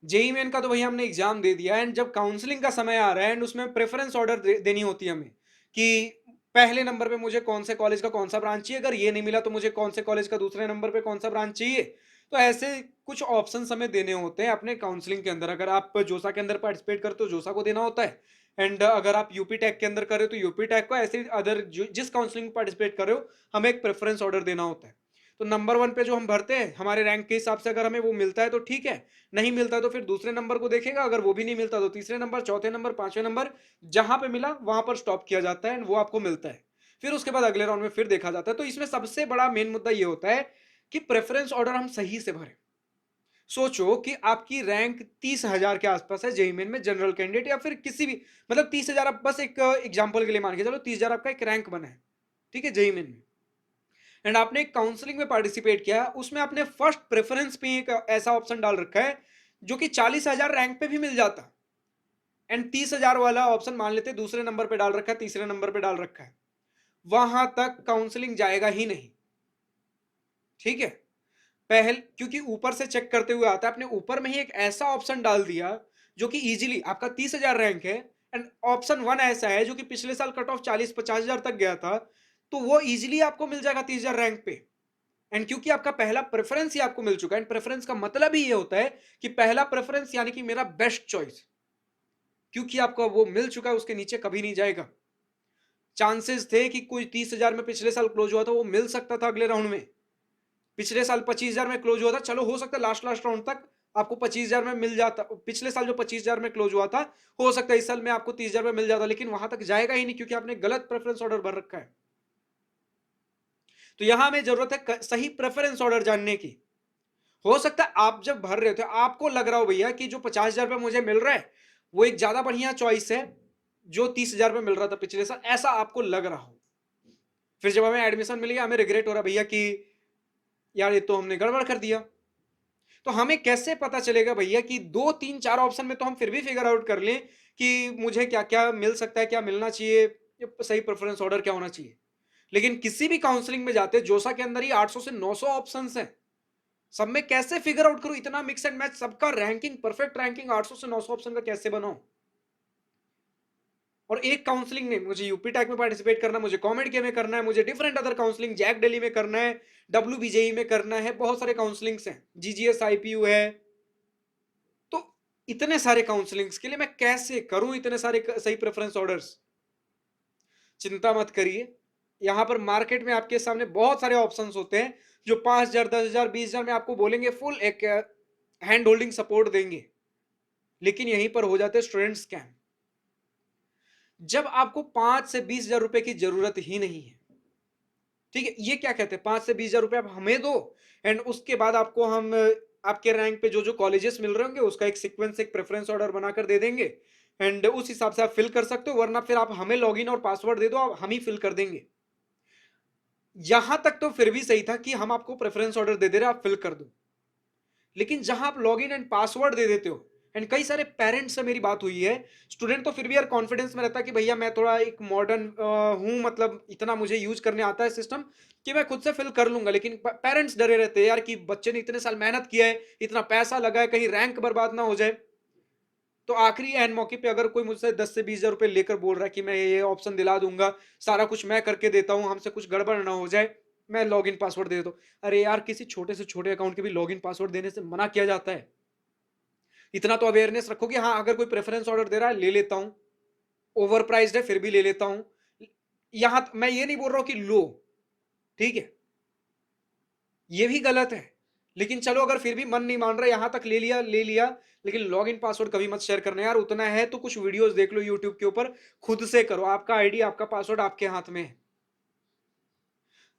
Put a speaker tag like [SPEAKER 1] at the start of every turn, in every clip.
[SPEAKER 1] JEE main का तो भैया हमने एग्जाम दे दिया, एंड जब काउंसलिंग का समय आ रहा है एंड उसमें प्रेफरेंस ऑर्डर देनी होती है हमें कि पहले नंबर पे मुझे कौन से कॉलेज का कौन सा ब्रांच चाहिए, अगर ये नहीं मिला तो मुझे कौन से कॉलेज का दूसरे नंबर पे कौन सा ब्रांच चाहिए। तो ऐसे कुछ ऑप्शन हमें देने होते हैं अपने काउंसलिंग के अंदर। अगर आप जोसा के अंदर पार्टिसिपेट करते हो तो जोसा को देना होता है, एंड अगर आप यूपी टेक के अंदर कर रहे हो तो यूपी टेक को, ऐसे अदर जिस काउंसलिंग में पार्टिसिपेट कर रहे हो हमें एक प्रेफरेंस ऑर्डर देना होता है। तो नंबर वन पे जो हम भरते हैं हमारे रैंक के हिसाब से, अगर हमें वो मिलता है तो ठीक है, नहीं मिलता तो फिर दूसरे नंबर को देखेगा, अगर वो भी नहीं मिलता तो तीसरे नंबर, चौथे नंबर, पांचवें नंबर, जहां पे मिला वहां पर स्टॉप किया जाता है एंड वो आपको मिलता है। फिर उसके बाद अगले राउंड में फिर देखा जाता है। तो इसमें सबसे बड़ा मेन मुद्दा ये होता है कि प्रेफरेंस ऑर्डर हम सही से भरें। सोचो कि आपकी रैंक 30,000 के आसपास है जेईई मेन में, जनरल कैंडिडेट या फिर किसी भी, मतलब 30,000, आप बस एक एग्जाम्पल के लिए मान के चलो 30,000 आपका एक रैंक बना है, ठीक है, जेईई मेन में। एंड आपने एक काउंसलिंग में पार्टिसिपेट किया, उसमें आपने फर्स्ट प्रेफरेंस पे एक ऐसा ऑप्शन डाल रखा है जो कि 40,000 रैंक पे भी मिल जाता, एंड 30,000 वाला ऑप्शन मान लेते दूसरे नंबर पे डाल रखा है, तीसरे नंबर पे डाल रखा है, वहां तक काउंसलिंग जाएगा ही नहीं, ठीक है। पहल क्योंकि ऊपर से चेक करते हुए आता है, आपने ऊपर में ही एक ऐसा ऑप्शन डाल दिया जो कि इजीली आपका 30,000 रैंक है, एंड ऑप्शन वन ऐसा है जो कि पिछले साल कट ऑफ 40-50,000 तक गया था, तो वो इजीली आपको मिल जाएगा 30,000 रैंक पे। एंड क्योंकि आपका पहला प्रेफरेंस ही आपको मिल चुका है, एंड प्रेफरेंस का मतलब ही ये होता है कि पहला प्रेफरेंस यानी कि मेरा बेस्ट चॉइस, क्योंकि आपको वो मिल चुका है उसके नीचे कभी नहीं जाएगा। चांसेस थे कि कोई 30,000 में पिछले साल क्लोज हुआ था वो मिल सकता था अगले राउंड में, पिछले साल 25,000 में क्लोज हुआ था, चलो हो सकता है लास्ट लास्ट राउंड तक आपको 25,000 में मिल जाता, पिछले साल जो 25,000 में क्लोज हुआ था हो सकता है इस साल में आपको 30,000 में मिल जाता, लेकिन वहां तक जाएगा ही नहीं क्योंकि आपने गलत प्रेफरेंस ऑर्डर भर रखा है। तो यहां हमें जरूरत है सही प्रेफरेंस ऑर्डर जानने की। हो सकता है आप जब भर रहे थे आपको लग रहा हो भैया कि जो 50,000 रुपये मुझे मिल रहा है वो एक ज्यादा बढ़िया चॉइस है जो 30,000 में मिल रहा था पिछले साल, ऐसा आपको लग रहा हो। फिर जब हमें एडमिशन मिल गया हमें रिग्रेट हो रहा भैया कि यार ये तो हमने गड़बड़ कर दिया। तो हमें कैसे पता चलेगा भैया कि दो तीन चार ऑप्शन में तो हम फिर भी फिगर आउट कर लें कि मुझे क्या क्या मिल सकता है, क्या मिलना चाहिए, सही प्रेफरेंस ऑर्डर क्या होना चाहिए। लेकिन किसी भी काउंसलिंग में जाते जोसा के अंदर ही 800 से 900 ऑप्शंस हैं, सब में कैसे फिगर आउट करूं, इतना मिक्स एंड मैच, सबका रैंकिंग परफेक्ट रैंकिंग 800 से 900 ऑप्शन का कैसे बनाऊं। और एक काउंसलिंग नहीं, मुझे यूपी टैक में पार्टिसिपेट करना, मुझे कॉमेड के में करना है, मुझे different other counselling JAC Delhi में करना है, डब्ल्यू में करना है, बहुत सारे काउंसलिंग्स हैं, जीजीएस आईपीयू है। तो इतने सारे काउंसलिंग्स के लिए मैं कैसे करूं इतने सारे सही प्रेफरेंस ऑर्डर्स। चिंता मत करिए, यहां पर मार्केट में आपके सामने बहुत सारे ऑप्शंस होते हैं जो 5,000, 10,000, 20,000 में आपको बोलेंगे, फुल एक हैंड होल्डिंग सपोर्ट देंगे, लेकिन यहीं पर हो जाते हैं स्टूडेंट स्कैम। जब आपको 5 से 20,000 रुपए की जरूरत ही नहीं है, ठीक है, ये क्या कहते हैं 5 से 20,000 रुपए आप हमें दो, एंड उसके बाद आपको हम आपके रैंक पे जो जो कॉलेजेस मिल रहे होंगे उसका एक सीक्वेंस, एक प्रेफरेंस ऑर्डर बनाकर दे देंगे, एंड उस हिसाब से आप फिल कर सकते हो, वरना फिर आप हमें लॉगिन और पासवर्ड दे दो, हम ही फिल कर देंगे। यहां तक तो फिर भी सही था कि हम आपको प्रेफरेंस ऑर्डर दे दे रहे, आप फिल कर दो। लेकिन जहां आप लॉगिन एंड पासवर्ड दे देते हो, एंड कई सारे पेरेंट्स से मेरी बात हुई है, स्टूडेंट तो फिर भी यार कॉन्फिडेंस में रहता है कि भैया मैं थोड़ा एक मॉडर्न हूं, मतलब इतना मुझे यूज करने आता है सिस्टम कि मैं खुद से फिल कर लूंगा, लेकिन पेरेंट्स डरे रहते हैं यार कि बच्चे ने इतने साल मेहनत किया है, इतना पैसा लगा है, कहीं रैंक बर्बाद ना हो जाए। तो आखिरी एंड मौके पे अगर कोई मुझसे 10 से 20,000 रुपए लेकर बोल रहा है कि मैं ये ऑप्शन दिला दूंगा, सारा कुछ मैं करके देता हूं, हमसे कुछ गड़बड़ ना हो जाए, मैं लॉगिन पासवर्ड दे देता हूँ। अरे यार किसी छोटे से छोटे अकाउंट के भी लॉगिन पासवर्ड देने से मना किया जाता है। इतना तो अवेयरनेस रखो कि हाँ अगर कोई प्रेफरेंस ऑर्डर दे रहा है ले लेता हूं, ओवर प्राइस्ड है फिर भी ले लेता हूं। यहां मैं ये नहीं बोल रहा हूं कि लो, ठीक है, ये भी गलत है, लेकिन चलो अगर फिर भी मन नहीं मान रहा, यहां तक ले लिया ले लिया, लेकिन लॉगिन पासवर्ड कभी मत शेयर करना यार, उतना है तो कुछ वीडियोस देख लो यूट्यूब के ऊपर, खुद से करो, आपका आईडी आपका पासवर्ड आपके हाथ में है।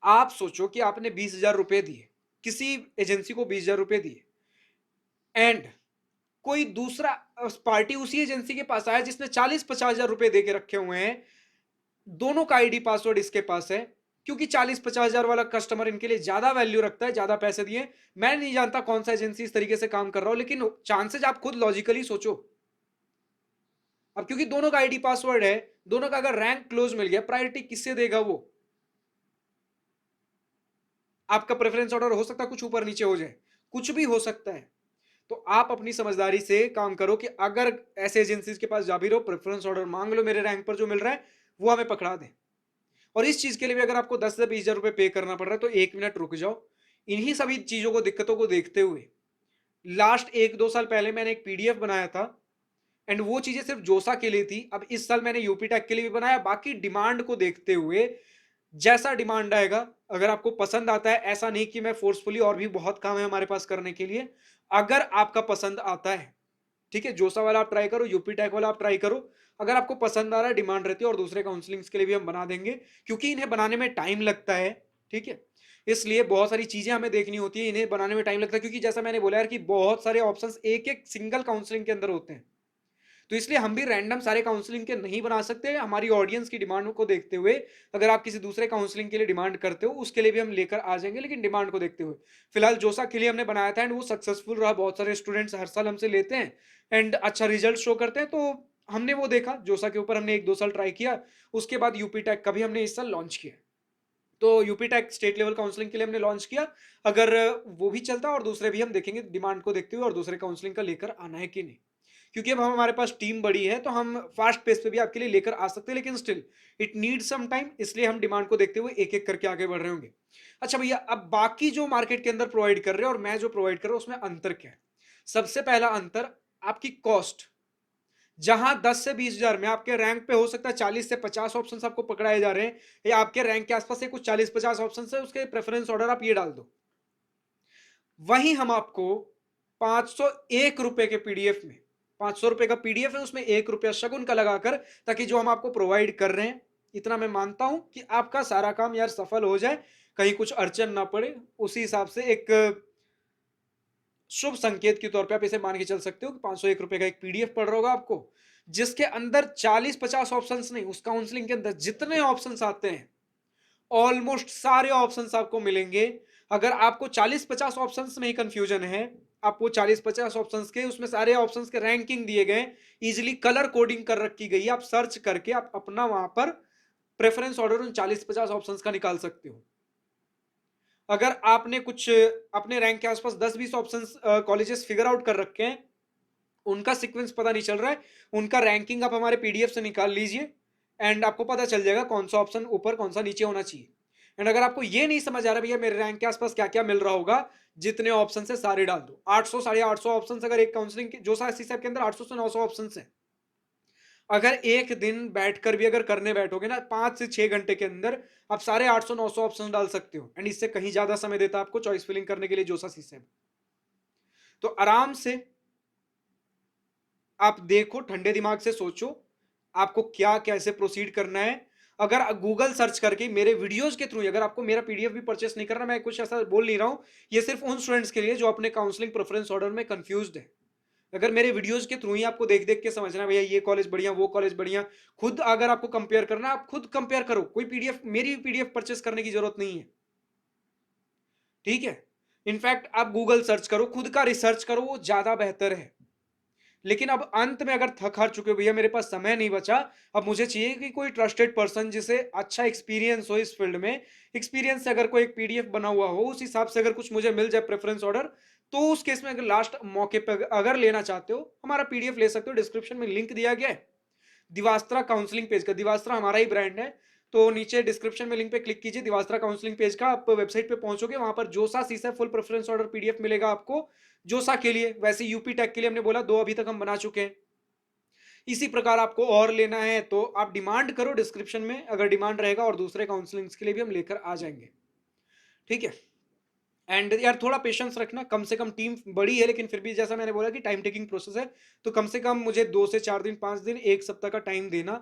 [SPEAKER 1] आप सोचो कि आपने 20,000 रुपए दिए, किसी एजेंसी को 20,000 रुपए दिए, एंड कोई दूसरा पार्टी उसी एजेंसी के पास आया जिसने 40-50,000 रुपए दे के रखे हुए हैं, दोनों का आईडी पासवर्ड इसके पास है, क्योंकि 40-50,000 वाला कस्टमर इनके लिए ज्यादा वैल्यू रखता है, ज्यादा पैसे दिए। मैं नहीं जानता कौन सा एजेंसी इस तरीके से काम कर रहा हो, लेकिन चांसेस आप खुद लॉजिकली सोचो। अब क्योंकि दोनों का आईडी पासवर्ड है, दोनों का अगर रैंक क्लोज मिल गया, प्रायोरिटी किससे देगा वो। आपका प्रेफरेंस ऑर्डर हो सकता है कुछ ऊपर नीचे हो जाए, कुछ भी हो सकता है। तो आप अपनी समझदारी से काम करो कि अगर ऐसे एजेंसीज के पास जा भी रहो, प्रेफरेंस ऑर्डर मांग लो, मेरे रैंक पर जो मिल रहा है वो हमें पकड़ा दें। और इस चीज के लिए भी अगर आपको 10 से 20 हजार रुपए पे करना पड़ रहा है तो 1 मिनट रुक जाओ। इन्हीं सभी चीजों को, दिक्कतों को देखते हुए लास्ट 1-2 साल पहले मैंने एक पीडीएफ बनाया था, एंड वो चीजें सिर्फ जोसा के लिए थी। अब इस साल मैंने यूपी टेक के लिए भी बनाया। बाकी डिमांड को देखते हुए जैसा डिमांड आएगा, अगर आपको पसंद आता है, ऐसा नहीं कि मैं फोर्सफुली, और भी बहुत काम है हमारे पास करने के लिए, अगर आपका पसंद आता है, ठीक है, जोसा वाला आप ट्राई करो, यूपी टेक वाला आप ट्राई करो। अगर आपको पसंद आ रहा है, डिमांड रहती है, और दूसरे काउंसलिंग्स के लिए भी हम बना देंगे, क्योंकि इन्हें बनाने में टाइम लगता है। ठीक है, इसलिए बहुत सारी चीजें हमें देखनी होती है, इन्हें बनाने में टाइम लगता है, क्योंकि जैसा मैंने बोला यार कि बहुत सारे ऑप्शंस एक एक सिंगल काउंसलिंग के अंदर होते हैं। तो इसलिए हम भी रैंडम सारे काउंसलिंग के नहीं बना सकते। हमारी ऑडियंस की डिमांड को देखते हुए, अगर आप किसी दूसरे काउंसलिंग के लिए डिमांड करते हो, उसके लिए भी हम लेकर आ जाएंगे, लेकिन डिमांड को देखते हुए। फिलहाल जोसा के लिए हमने बनाया था, एंड वो सक्सेसफुल रहा। बहुत सारे स्टूडेंट्स हर साल हमसे लेते हैं एंड अच्छा रिजल्ट शो करते हैं। तो हमने वो देखा, जोसा के ऊपर हमने 1-2 साल ट्राई किया। उसके बाद यूपी टेक का भी हमने इस साल लॉन्च किया। तो UP tech state level counselling के लिए हमने लॉन्च किया। अगर वो भी चलता, और दूसरे भी हम देखेंगे डिमांड को देखते हुए, और दूसरे काउंसलिंग का लेकर आना है कि नहीं। क्योंकि अब हमारे पास टीम बड़ी है, तो हम फास्ट पेस पे भी आपके लिए लेकर आ सकते हैं, लेकिन still it need some time. इसलिए हम डिमांड को देखते हुए एक एक करके आगे बढ़ रहे होंगे। अच्छा भैया, अब बाकी जो मार्केट के अंदर प्रोवाइड कर रहे हैं और मैं जो प्रोवाइड कर रहा हूं, उसमें अंतर क्या है? सबसे पहला अंतर, आपकी कॉस्ट। जहां 10 से 20 हजार में आपके रैंक पे हो सकता है 40 से 50 ऑप्शन आपको पकड़ाए जा रहे हैं, या आपके रैंक के आसपास से कुछ 40-50 ऑप्शन है, उसके प्रेफरेंस ऑर्डर आप ये डाल दो। वहीं हम आपको 501 रुपए के पीडीएफ में, 500 रुपए का पीडीएफ है, उसमें 1 रुपया शगुन का लगाकर, ताकि जो हम आपको प्रोवाइड कर रहे हैं, इतना मैं मानता हूं कि आपका सारा काम यार सफल हो जाए, कहीं कुछ अड़चन ना पड़े। उसी हिसाब से एक शुभ संकेत के तौर पे आप इसे मान के चल सकते हो कि 501 रुपए का एक पीडीएफ पड़ रहा होगा आपको, जिसके अंदर 40-50 ऑप्शंस नहीं, उस काउंसलिंग के अंदर जितने ऑप्शंस आते हैं, ऑलमोस्ट सारे ऑप्शंस आपको मिलेंगे। अगर आपको 40-50 ऑप्शंस में ही कंफ्यूजन है, आपको 40-50 ऑप्शंस के, उसमें सारे ऑप्शंस के रैंकिंग दिए गए, इजीली कलर कोडिंग कर रखी गई है, आप सर्च करके आप अपना वहां पर प्रेफरेंस ऑर्डर उन 40-50 ऑप्शंस का निकाल सकते हो। अगर आपने कुछ अपने रैंक के आसपास 10-20 ऑप्शंस कॉलेजेस फिगर आउट कर रखे हैं, उनका सीक्वेंस पता नहीं चल रहा है, उनका रैंकिंग आप हमारे पीडीएफ से निकाल लीजिए, एंड आपको पता चल जाएगा कौन सा ऑप्शन ऊपर कौन सा नीचे होना चाहिए। एंड अगर आपको ये नहीं समझ आ रहा भैया मेरे रैंक के आसपास क्या क्या मिल रहा होगा, जितने ऑप्शन है सारे डाल दो। 800 850 ऑप्शन, अगर एक काउंसलिंग जो सी के अंदर 800 से 900 ऑप्शन है, अगर एक दिन बैठकर भी अगर करने बैठोगे ना, 5 से 6 घंटे के अंदर आप सारे 800-900 ऑप्शन डाल सकते हो, एंड इससे कहीं ज्यादा समय देता आपको चॉइस फिलिंग करने के लिए जोसा सी। तो आराम से आप देखो, ठंडे दिमाग से सोचो आपको क्या कैसे प्रोसीड करना है। अगर गूगल सर्च करके मेरे वीडियोस के थ्रू, अगर आपको मेरा पीडीएफ भी परचेस नहीं करना, मैं कुछ ऐसा बोल नहीं रहा हूं, ये सिर्फ उन स्टूडेंट्स के लिए जो अपने काउंसलिंग प्रेफरेंस ऑर्डर में कंफ्यूज्ड है। अगर मेरे वीडियोस के थ्रू ही आपको देख देख के समझना है भैया ये कॉलेज बढ़िया, वो कॉलेज बढ़िया, खुद अगर आपको कंपेयर करना है, आप खुद कंपेयर करो। कोई पीडीएफ, मेरी पीडीएफ परचेस करने की जरूरत नहीं है, ठीक है। इनफैक्ट आप गूगल सर्च करो, खुद का रिसर्च करो, वो ज्यादा बेहतर है। लेकिन अब अंत में अगर थक हार चुके हो, भैया मेरे पास समय नहीं बचा, अब मुझे चाहिए कि कोई ट्रस्टेड पर्सन जिसे अच्छा एक्सपीरियंस हो इस फील्ड में, एक्सपीरियंस से अगर कोई एक पीडीएफ बना हुआ हो, उस हिसाब से अगर कुछ मुझे मिल जाए प्रेफरेंस ऑर्डर, तो उस केस में अगर लास्ट मौके पर अगर लेना चाहते हो, हमारा पीडीएफ ले सकते हो। डिस्क्रिप्शन में लिंक दिया गया है दिवास्त्रा काउंसलिंग पेज का। दिवास्त्रा हमारा ही ब्रांड है। तो नीचे डिस्क्रिप्शन में लिंक पे क्लिक कीजिए दिवास्त्रा काउंसलिंग पेज का, आप वेबसाइट पे पहुंचोगे, वहां पर जोसा सीसा फुल प्रेफरेंस ऑर्डर पीडीएफ मिलेगा आपको जोसा के लिए। वैसे यूपी टेक के लिए हमने बोला 2 अभी तक हम बना चुके हैं। इसी प्रकार आपको और लेना है तो आप डिमांड करो डिस्क्रिप्शन में, अगर डिमांड रहेगा, और दूसरे काउंसलिंग्स के लिए भी हम लेकर आ जाएंगे, ठीक है। एंड यार थोड़ा पेशेंस रखना, कम से कम टीम बड़ी है, लेकिन फिर भी जैसा मैंने बोला कि टाइम टेकिंग प्रोसेस है, तो कम से कम मुझे 2 से 4 दिन, 5 दिन, 1 सप्ताह का टाइम देना,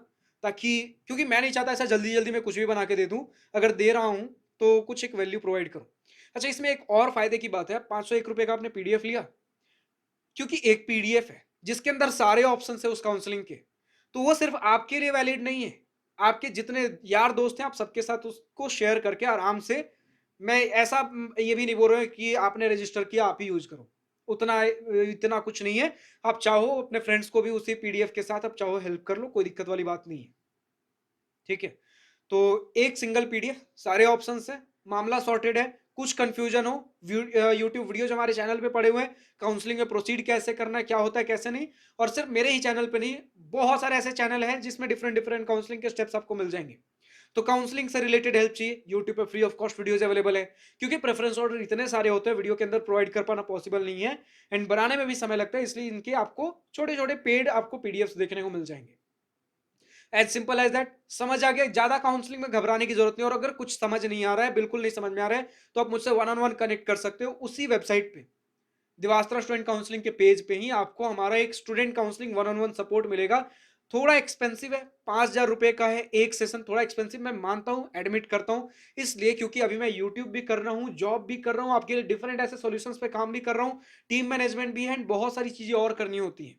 [SPEAKER 1] ताकि, क्योंकि मैं नहीं चाहता ऐसा जल्दी जल्दी मैं कुछ भी बना के दे दूं। अगर दे रहा हूं तो कुछ एक वैल्यू प्रोवाइड करो। अच्छा, इसमें एक और फायदे की बात है, 501 रुपए का आपने पीडीएफ लिया, क्योंकि एक पीडीएफ है जिसके अंदर सारे ऑप्शन है उस काउंसलिंग के, तो वो सिर्फ आपके लिए वैलिड नहीं है, आपके जितने यार दोस्त हैं आप सबके साथ उसको शेयर करके आराम से, मैं ऐसा ये भी नहीं बोल रहा हूँ कि आपने रजिस्टर किया आप ही यूज करो, उतना इतना कुछ नहीं है। आप चाहो अपने फ्रेंड्स को भी उसी पीडीएफ के साथ आप चाहो हेल्प कर लो, कोई दिक्कत वाली बात नहीं है, ठीक है। तो एक सिंगल पीडीएफ, सारे ऑप्शंस है, मामला सॉर्टेड है, कुछ कंफ्यूजन हो, यूट्यूब वीडियोज हमारे चैनल पे पड़े हुए हैं, काउंसलिंग में प्रोसीड कैसे करना है, क्या होता है कैसे नहीं। और सिर्फ मेरे ही चैनल पे नहीं, बहुत सारे ऐसे चैनल हैं जिसमें डिफरेंट डिफरेंट काउंसलिंग के स्टेप्स आपको मिल जाएंगे। तो काउंसलिंग से रिलेटेड हेल्प चाहिए, यूट्यूब पे free of cost videos available है, क्योंकि प्रेफरेंस ऑर्डर इतने सारे होते हैं वीडियो के अंदर प्रोवाइड कर पाना पॉसिबल नहीं है, एंड बनाने में भी समय लगता है, इसलिए इनके आपको छोटे छोटे पेड आपको पीडीएफ देखने को मिल जाएंगे। एज सिंपल एज दैट, समझ आ गया। ज्यादा काउंसलिंग में घबराने की जरूरत नहीं, और अगर कुछ समझ नहीं आ रहा है, बिल्कुल नहीं समझ में आ रहा है, तो आप मुझसे वन ऑन वन कनेक्ट कर सकते हो उसी वेबसाइट पे, दिवास्त्रा स्टूडेंट काउंसलिंग के पेज पे ही आपको हमारा एक student counselling one on one support मिलेगा। थोड़ा एक्सपेंसिव है, 5,000 रुपए का है एक सेशन, थोड़ा एक्सपेंसिव मैं मानता हूं, एडमिट करता हूं, इसलिए क्योंकि अभी मैं यूट्यूब भी कर रहा हूं, जॉब भी कर रहा हूं, आपके लिए डिफरेंट ऐसे सॉल्यूशंस पे काम भी कर रहा हूं, टीम मैनेजमेंट भी है, एंड बहुत सारी चीजें और करनी होती है।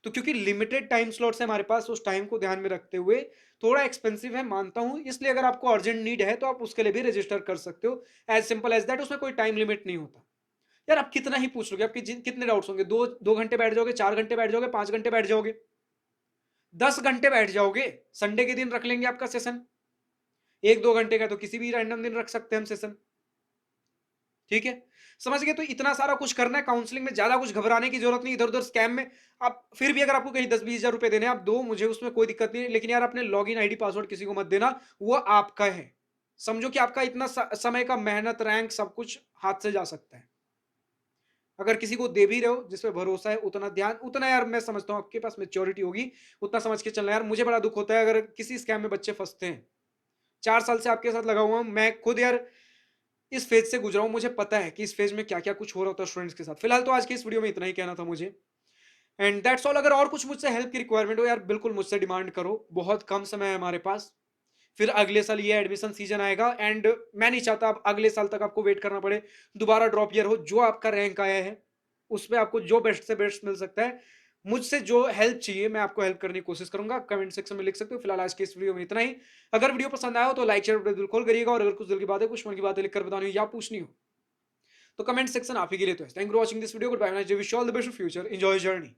[SPEAKER 1] तो क्योंकि लिमिटेड टाइम स्लॉट्स है हमारे पास, उस टाइम को ध्यान में रखते हुए थोड़ा एक्सपेंसिव है मानता हूं, इसलिए अगर आपको अर्जेंट नीड है तो आप उसके लिए भी रजिस्टर कर सकते हो। एज सिंपल एज दैट, उसमें कोई टाइम लिमिट नहीं होता। यार आप कितना ही पूछ लोगे, आपके कितने डाउट्स होंगे, 2 घंटे बैठ जाओगे, 4 घंटे बैठ जाओगे, 5 घंटे बैठ जाओगे, 10 घंटे बैठ जाओगे, संडे के दिन रख लेंगे आपका सेशन, 1-2 घंटे का तो किसी भी रैंडम दिन रख सकते हैं हम सेशन। ठीक है, समझ गए। तो इतना सारा कुछ करना है काउंसलिंग में, ज्यादा कुछ घबराने की जरूरत नहीं, इधर उधर स्कैम में। आप फिर भी अगर आपको कहीं 10-20 हज़ार रुपए देने, आप दो मुझे, उसमें कोई दिक्कत नहीं है, लेकिन यार अपने लॉग इन आईडी पासवर्ड किसी को मत देना, वो आपका है। समझो कि आपका इतना समय का मेहनत, रैंक, सब कुछ हाथ से जा सकता है। अगर किसी को दे भी रहे हो जिसपे भरोसा है, उतना ध्यान, उतना यार मैं समझता हूँ आपके पास मेच्योरिटी होगी, उतना समझ के चलना। यार मुझे बड़ा दुख होता है अगर किसी स्कैम में बच्चे फंसते हैं। 4 साल से आपके साथ लगा हुआ हूं मैं खुद यार, इस फेज से गुजरा हूं, मुझे पता है कि इस फेज में क्या क्या कुछ हो रहा होता है स्टूडेंट्स के साथ। फिलहाल तो आज की इस वीडियो में इतना ही कहना था मुझे, एंड दैट्स ऑल। अगर और कुछ मुझसे हेल्प की रिक्वायरमेंट हो यार, बिल्कुल मुझसे डिमांड करो, बहुत कम समय है हमारे पास। फिर अगले साल ये एडमिशन सीजन आएगा, एंड मैं नहीं चाहता अब अगले साल तक आपको वेट करना पड़े, दोबारा ड्रॉप ईयर हो। जो आपका रैंक आया है उसमें आपको जो बेस्ट से बेस्ट मिल सकता है, मुझसे जो हेल्प चाहिए मैं आपको हेल्प करने की कोशिश करूंगा, कमेंट सेक्शन में लिख सकते हो। फिलहाल आज के इस वीडियो में इतना ही। अगर वीडियो पसंद आया हो तो लाइक शेयर बिल्कुल करिएगा, और अगर कुछ दिल की बातें, कुछ मन की बातें लिखकर बतानी हो या पूछनी हो तो कमेंट सेक्शन आप ही के लिए तो है। Thank you for watching this video, good bye, wish you all the best for future, enjoy journey.